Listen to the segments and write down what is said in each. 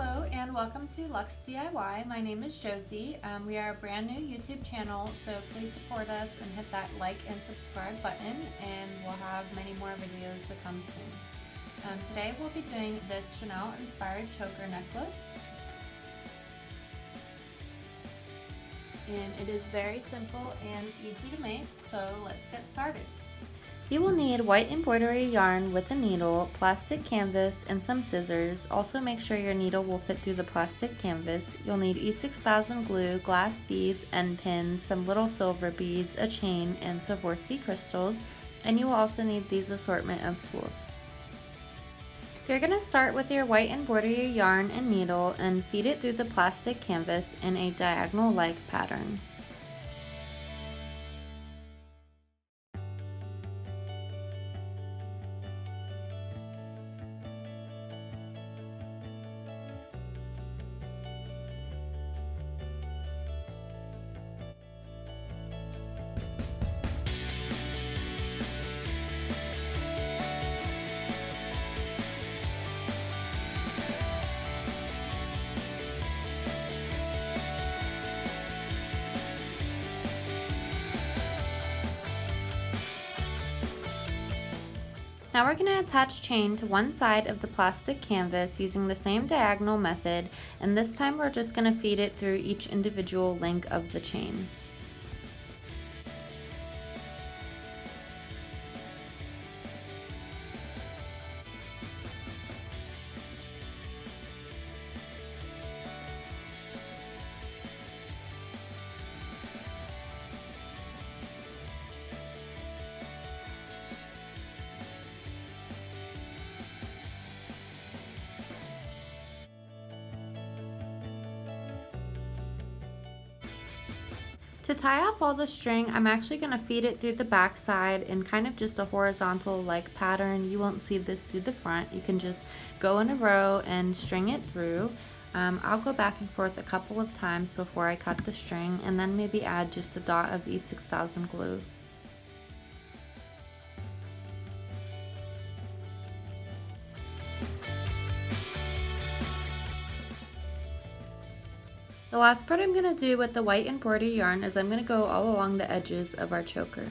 Hello and welcome to Lux DIY. My name is Josie. We are a brand new YouTube channel, so please support us and hit that like and subscribe button, and we'll have many more videos to come soon. Today we'll be doing this Chanel inspired choker necklace. And it is very simple and easy to make, so let's get started. You will need white embroidery yarn with a needle, plastic canvas, and some scissors. Also make sure your needle will fit through the plastic canvas. You'll need E6000 glue, glass beads, end pins, some little silver beads, a chain, and Swarovski crystals. And you will also need these assortment of tools. You're going to start with your white embroidery yarn and needle and feed it through the plastic canvas in a diagonal-like pattern. Now we're going to attach chain to one side of the plastic canvas using the same diagonal method, and this time we're just going to feed it through each individual link of the chain. To tie off all the string, I'm actually going to feed it through the back side in kind of just a horizontal like pattern. You won't see this through the front. You can just go in a row and string it through. I'll go back and forth a couple of times before I cut the string, and then maybe add just a dot of E6000 glue. The last part I'm going to do with the white embroidery yarn is I'm going to go all along the edges of our choker.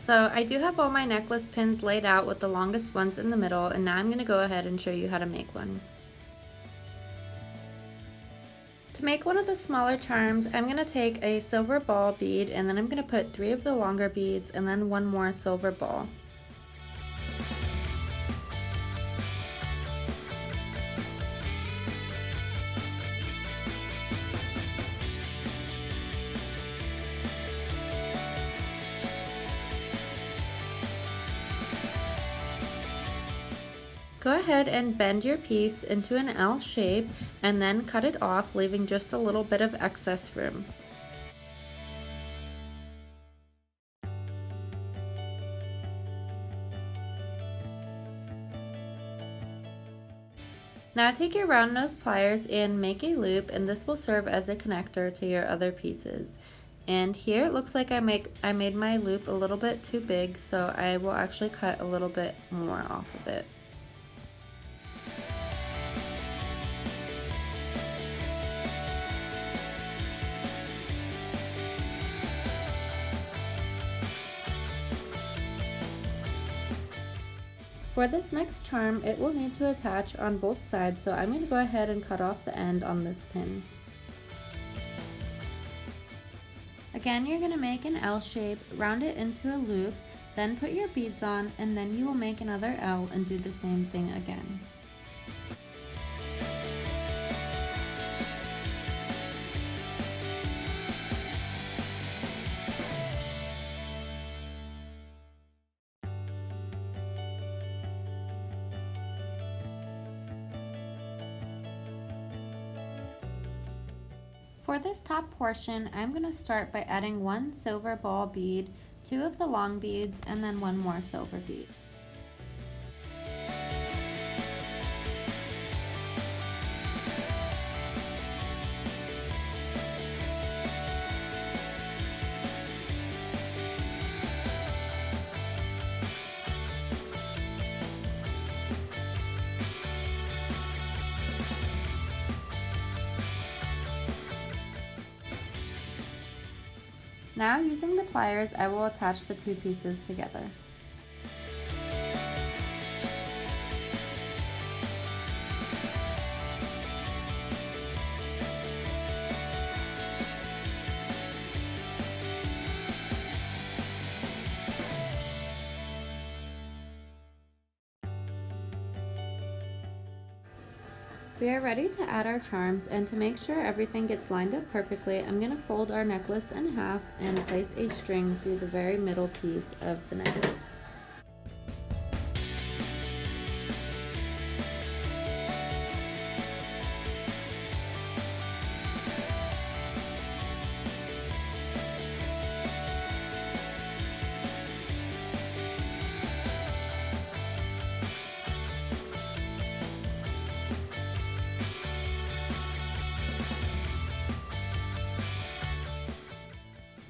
So I do have all my necklace pins laid out with the longest ones in the middle, and now I'm going to go ahead and show you how to make one. To make one of the smaller charms, I'm going to take a silver ball bead, and then I'm going to put 3 of the longer beads and then 1 more silver ball. Go ahead and bend your piece into an L shape and then cut it off, leaving just a little bit of excess room. Now take your round nose pliers and make a loop, and this will serve as a connector to your other pieces. And here it looks like I made my loop a little bit too big, so I will actually cut a little bit more off of it. For this next charm, it will need to attach on both sides, so I'm going to go ahead and cut off the end on this pin. Again, you're going to make an L shape, round it into a loop, then put your beads on, and then you will make another L and do the same thing again. For this top portion, I'm going to start by adding one silver ball bead, two of the long beads, and then one more silver bead. Now using the pliers, I will attach the two pieces together. We are ready to add our charms, and to make sure everything gets lined up perfectly, I'm going to fold our necklace in half and place a string through the very middle piece of the necklace.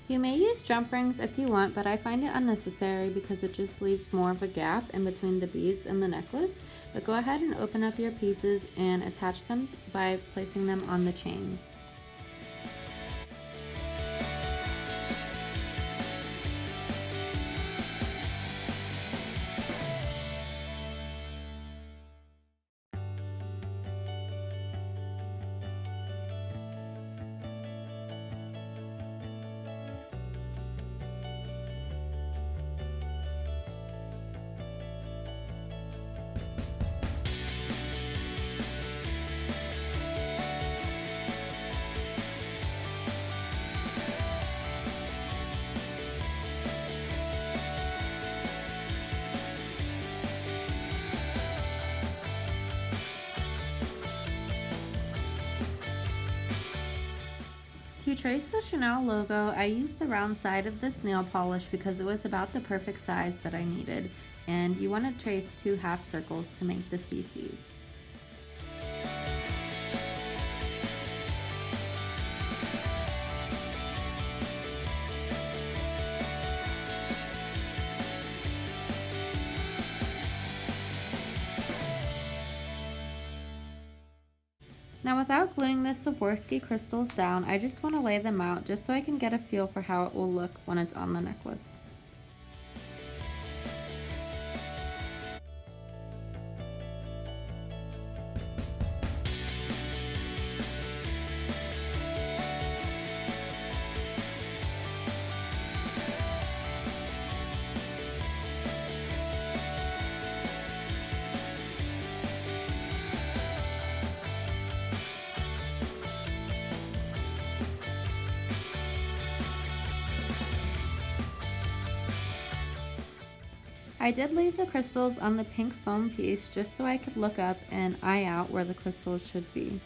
You may use jump rings if you want, but I find it unnecessary because it just leaves more of a gap in between the beads and the necklace. But go ahead and open up your pieces and attach them by placing them on the chain. To trace the Chanel logo, I used the round side of this nail polish because it was about the perfect size that I needed, and you want to trace two half circles to make the CCs. Now without gluing the Swarovski crystals down, I just want to lay them out just so I can get a feel for how it will look when it's on the necklace. I did leave the crystals on the pink foam piece just so I could look up and eye out where the crystals should be.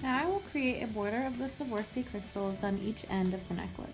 Now I will create a border of the Swarovski crystals on each end of the necklace.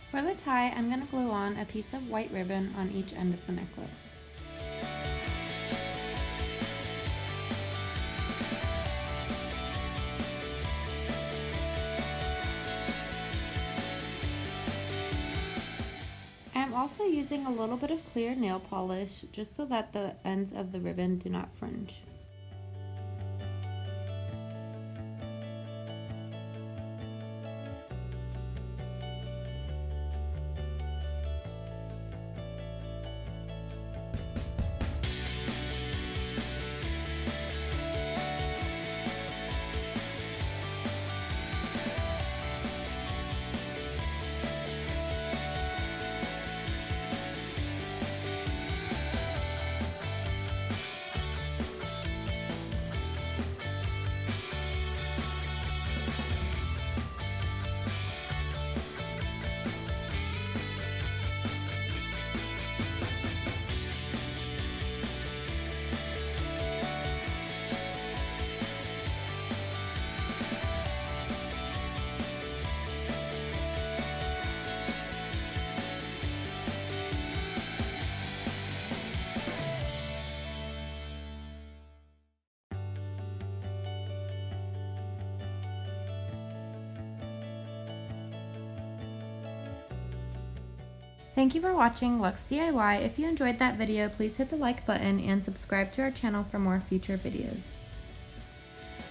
For the tie, I'm going to glue on a piece of white ribbon on each end of the necklace. I'm also using a little bit of clear nail polish just so that the ends of the ribbon do not fringe. Thank you for watching Luxe DIY. If you enjoyed that video, please hit the like button and subscribe to our channel for more future videos.